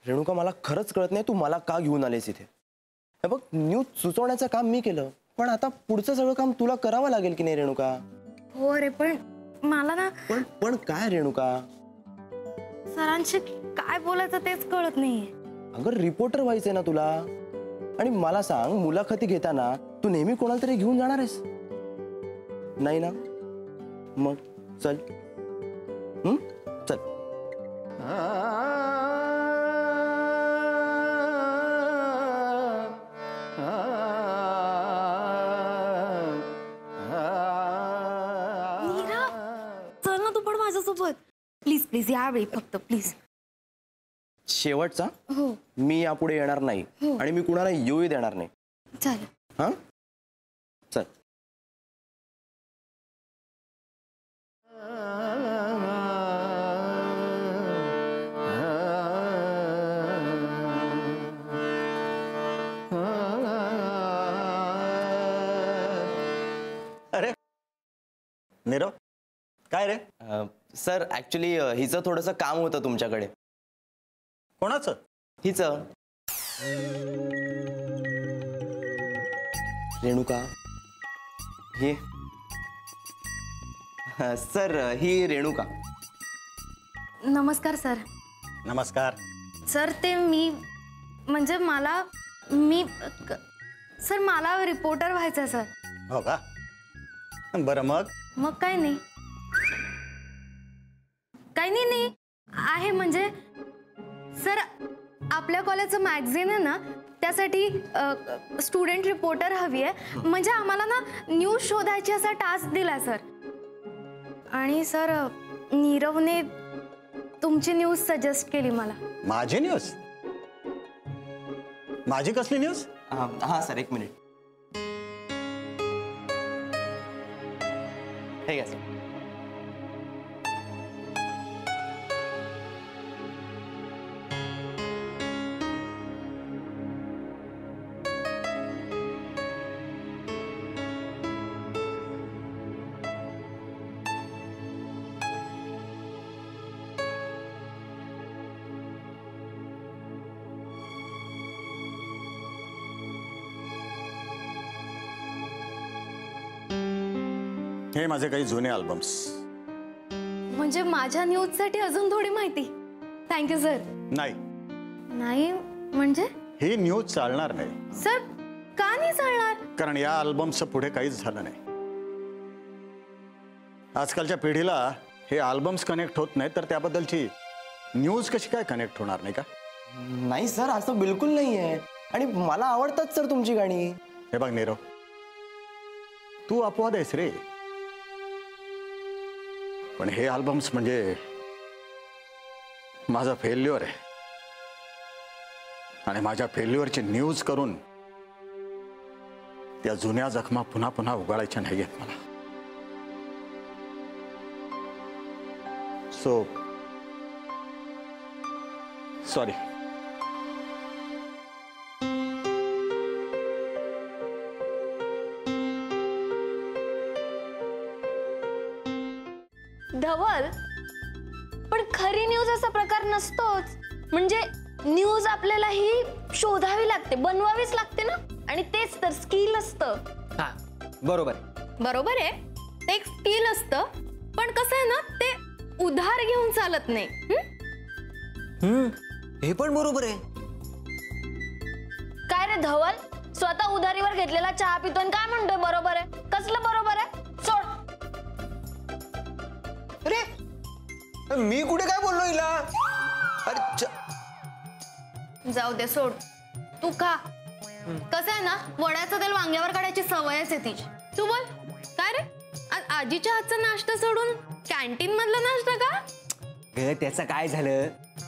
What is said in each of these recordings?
रेणुका मला खरंच कळत नाही तू मला का घेऊन आलेस इथे. हे बघ न्यूज सुचवण्याचं काम मी केलं पण आता पुढचं सगळं काम तुला करावं लागेल की नाही रेणुका. हो रे पण मला ना पण काय रेणुका सरांशी काय बोलायचं तेच कळत नाहीये. अगं रिपोर्टर व्हायचंय ना तुला आणि मला सांग मुलाखती घेताना तू नेहमी कोणाला तरी घेऊन जाणार आहेस नाही ना. मग चल चल. चल ना तू पण माझ्यासोबत प्लीज प्लीज यावेळी फक्त प्लीज. शेवटचा हो मी यापुढे येणार नाही आणि मी कुणाला येऊही देणार नाही. चालेल. हा चल. अरे नीरव काय रे. सर ऍक्च्युली हिचं थोडंसं काम होतं तुमच्याकडे. कोणाचं. हिचं. रेणुका हे सर ही रेणुका. नमस्कार सर. नमस्कार. सर ते मी म्हणजे मला सर मला रिपोर्टर व्हायचं सर. हो का बरं मग काय नाही नाही आहे म्हणजे सर आपल्या कॉलेजचं मॅगझिन आहे ना त्यासाठी स्टुडंट रिपोर्टर हवी आहे. म्हणजे आम्हाला ना न्यूज शोधायची असा टास्क दिला सर. आणि सर नीरवने तुमची न्यूज सजेस्ट केली मला. माझी न्यूज. माझी कसली न्यूज. हा सर एक मिनिट. हे घ्या सर. हे माझे काही जुने अल्बम्स. म्हणजे माझ्या न्यूजसाठी अजून थोडी माहिती. Thank you sir. नाही म्हणजे ही न्यूज चालणार नाही. सर का नाही चालणार. कारण या अल्बमचं पुढे काहीच झालं नाही. आजकालच्या पिढीला हे अल्बम्स कनेक्ट होत नाही तर त्याबद्दलची न्यूज कशी काय कनेक्ट होणार नाही का. नाही सर असं बिलकुल नाही आहे आणि मला आवडतात सर तुमची गाणी. हे बघ नीरव तू अपवाद आहेस रे. पण हे अल्बम्स म्हणजे माझा फेल्युअर आहे आणि माझ्या फेल्युअरची न्यूज करून त्या जुन्या जखमा पुन्हा पुन्हा उगाळायच्या नाहीयेत मला. So sorry. धवल पण खरी न्यूज असा प्रकार नसतोच. म्हणजे न्यूज आपल्याला ही शोधावी लागते बनवावीच लागते ना आणि तेच तर स्किल असतं. हा बरोबर बरोबर आहे. ते एक स्किल असतं पण कसं आहे ना ते उधार घेऊन चालत नाही. हे पण बरोबर आहे. काय रे धवल स्वतः उधारीवर घेतलेला चहा पितो आणि काय म्हणतोय बरोबर आहे. कसलं बरोबर आहे. सोड. अरे मी कुठे काय बोललो हिला. अरे जाऊ दे सोड. तू खा. कसं आहे ना वड्याचं तेल वांग्यावर काढायची सवयच आहे तिची. तू बोल काय रे आज आजीच्या हातचा नाश्ता सोडून कॅन्टीन मधला नाश्ता का. त्याचं काय झालं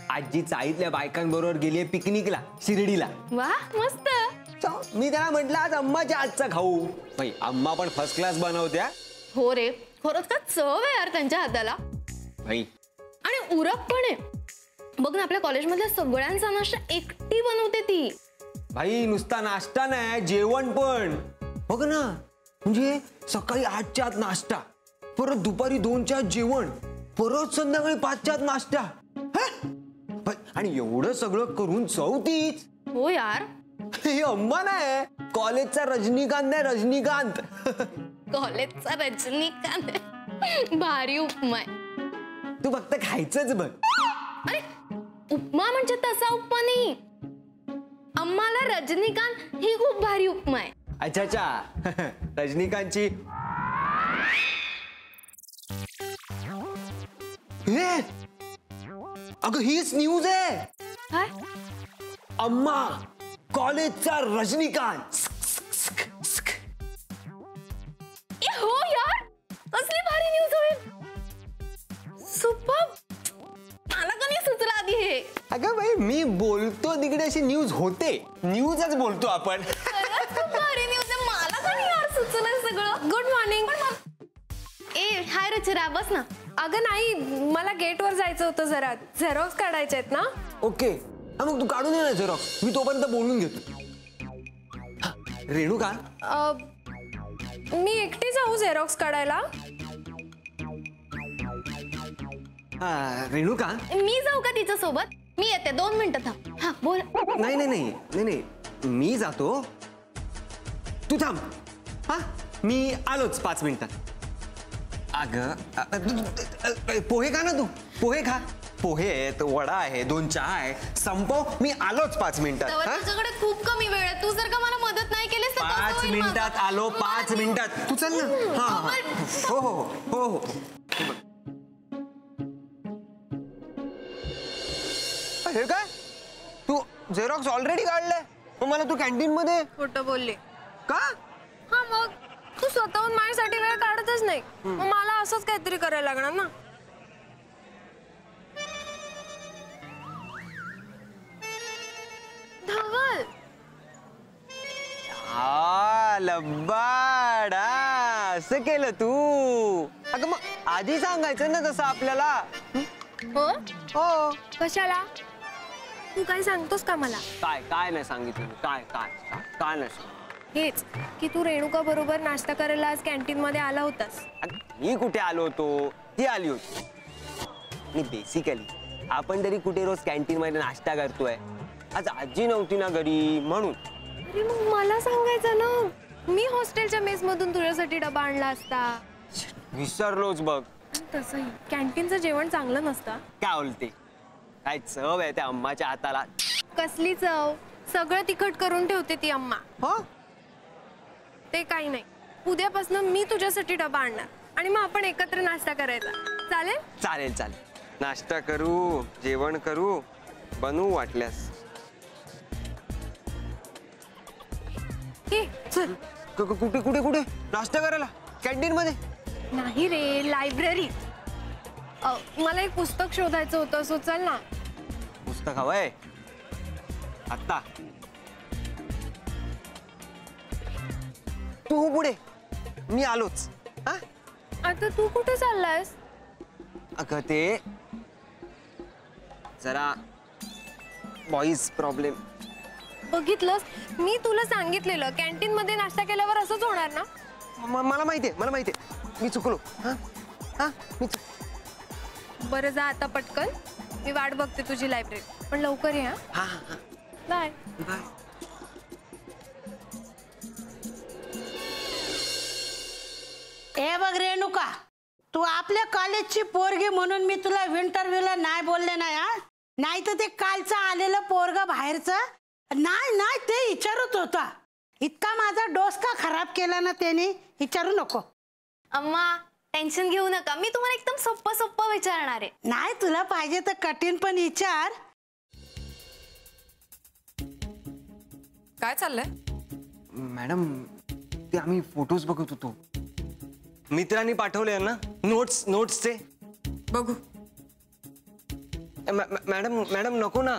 आजी चाळीतल्या बायकांबरोबर गेली पिकनिकला शिर्डीला. वा मस्त. मी त्याला म्हटलं आज अम्माच्या हातचा खाऊ. भाई अम्मा पण फर्स्ट क्लास बनवत्या. हो रे खरंच का चव आहे यार त्यांच्या हाताला. भाई आणि उरक पण आहे. बघ ना आपल्या कॉलेजमधल्या सगळ्यांचा नाश्ता एकटी बनवते ती. भाई नुसता नाश्ता नाही जेवण पण. बघ ना म्हणजे सकाळी 8च्या आत नाश्ता परत दुपारी 2च्या आत जेवण परत संध्याकाळी 5च्या आत नाश्ता. आणि एवढं सगळं करून चौतीच. हो यार, हे अम्मा नाही, कॉलेजचा रजनीकांत आहे, रजनीकांत. कॉलेजचा रजनीकांत भारी उपमा आहे. तू फक्त खायचंच बघ. अरे उपमा म्हणजे तसा उपमा नाही, आम्हाला रजनीकांत ही खूप भारी उपमा आहे. अच्छा अच्छा. रजनीकांतची हे अगं हीच न्यूज आहे. काय? अम्मा कॉलेजचा रजनीकांत. ए हो यार, कसली भारी न्यूज होईल. सुपर, मला का नाही सुचलं आधी हे. अगं बाई मी बोलतो तिकडे अशी न्यूज होते, न्यूजच बोलतो आपण. खरंच खूप भारी न्यूज आहे, मला का नाही यार सुचलं सगळं. Good morning. ए हाय रचिरा, बस ना. अगं नाही, मला गेटवर जायचं होतं, जरा झेरॉक्स काढायचे आहेत ना. ओके, हा मग तू काढून ये ना झेरॉक्स, मी तोपर्यंत बोलून घेतो. हा, रेणुका मी एकटी जाऊ झेरॉक्स काढायला? रेणुका मी जाऊ का तिच्या सोबत? मी येते, 2 मिनिटं थांब. हा बोल. नाही नाही नाही नाही नाही, मी जातो, तू थांब. हा मी आलोच 5 मिनिटात. अगं पोहे खा ना तू, पोहे खा. पोहे आहेत, वडा आहे, 2 चहा आहे, संपव, मी आलोच 5 मिनिटात. तेव्हा तुझ्याकडे खूप कमी वेळ आहे, तू जर का मला मदत नाही केलीस तर कसं 5 होईल मग? मिनिटात आलो, 5 मिनिटात. तू चल ना. हा हा, हो हो हो हो. हे काय, तू झेरॉक्स ऑलरेडी काढलाय, मग मला तू कॅन्टीन मध्ये खोटं बोलले का? हा, मग तू स्वतःहून माझ्यासाठी वेळ काढतच नाही, मग मला असंच काहीतरी करायला लागणार ना. धवल, हा लब्बाड, असं केलं तू. अगं मग आधी सांगायचं ना तसं आपल्याला. हो, हो. कशाला? तू काय सांगतोस का मला? काय काय नाही सांगितलं मी. काय काय काय काय नाही सांगितलं. हेच की तू रेणुका बरोबर नाश्ता करायला आज कॅन्टीन मध्ये आला होतास. अगं, मी कुठे आलो होतो, ती आली होती. आणि बेसिकली आपण तरी कुठे रोज कॅन्टीन मध्ये नाश्ता करतोय, आज आजी नव्हती ना घरी म्हणून. अरे मग मला सांगायचं ना, मी हॉस्टेलच्या मेस मधून तुझ्यासाठी डबा आणला असता. विसरलोच बघ. तसंही कॅन्टीनचं जेवण चांगलं नसतं. काय बोलते, काय चव आहे त्या अम्माच्या हाताला. कसली चव, सगळं तिखट करून ठेवते ती अम्मा. हो, ते काही नाही, उद्यापासून मी तुझ्यासाठी डबा आणणार आणि मग आपण एकत्र नाश्ता करायचा. चालेल? चालेल चालेल. नाश्ता करू, जेवण करू, बनवू वाटल्यास. हे चल. कुठे कुठे कुठे नाश्ता करायला? कॅन्टीन मध्ये नाही रे, लायब्ररी. मला एक पुस्तक शोधायचं होतं, सुचल ना. पुस्तक हवंय आत्ता? तू पुढे, मी आलोच. हा, आता तू कुठे चाललायस? अगं ते जरा बॉईज प्रॉब्लेम. बघितलंस, मी तुला सांगितलेलं कॅन्टीन मध्ये नाश्ता केल्यावर असंच होणार ना. मला माहितीये, मला माहितीये, मी चुकलो. हा हा, मी बरं जा आता पटकन, मी वाट बघते तुझी लायब्ररी. पण लवकर ये. हा हा. बाय. बाय. ए बघ रेणुका, तू आपल्या कॉलेजची पोरगी म्हणून मी तुला इंटरव्ह्यूला नाही बोलले नाही. हा, नाही तर ते कालचं आलेलं पोरग बाहेरचं नाही नाही ते विचारत होता. इतका माझा डोसका खराब केला ना त्याने, विचारू नको. अम्मा टेन्शन घेऊ नका, मी तुम्हाला एकदम सोप्पं सोप्पं विचारणार आहे. नाही तुला पाहिजे तर कठीण पण विचार. काय चाललंय? मॅडम ते आम्ही फोटोज बघत होतो, मित्रांनी पाठवले ना, नोट्सचे. बघू मॅडम मॅडम नको ना.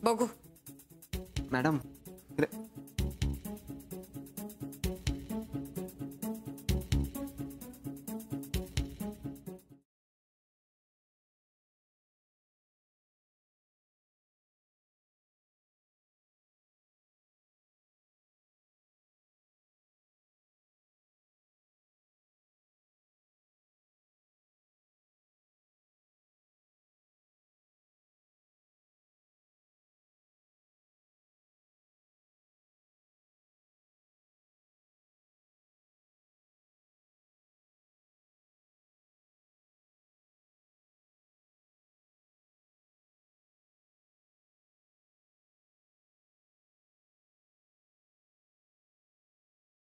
बघू. मॅडम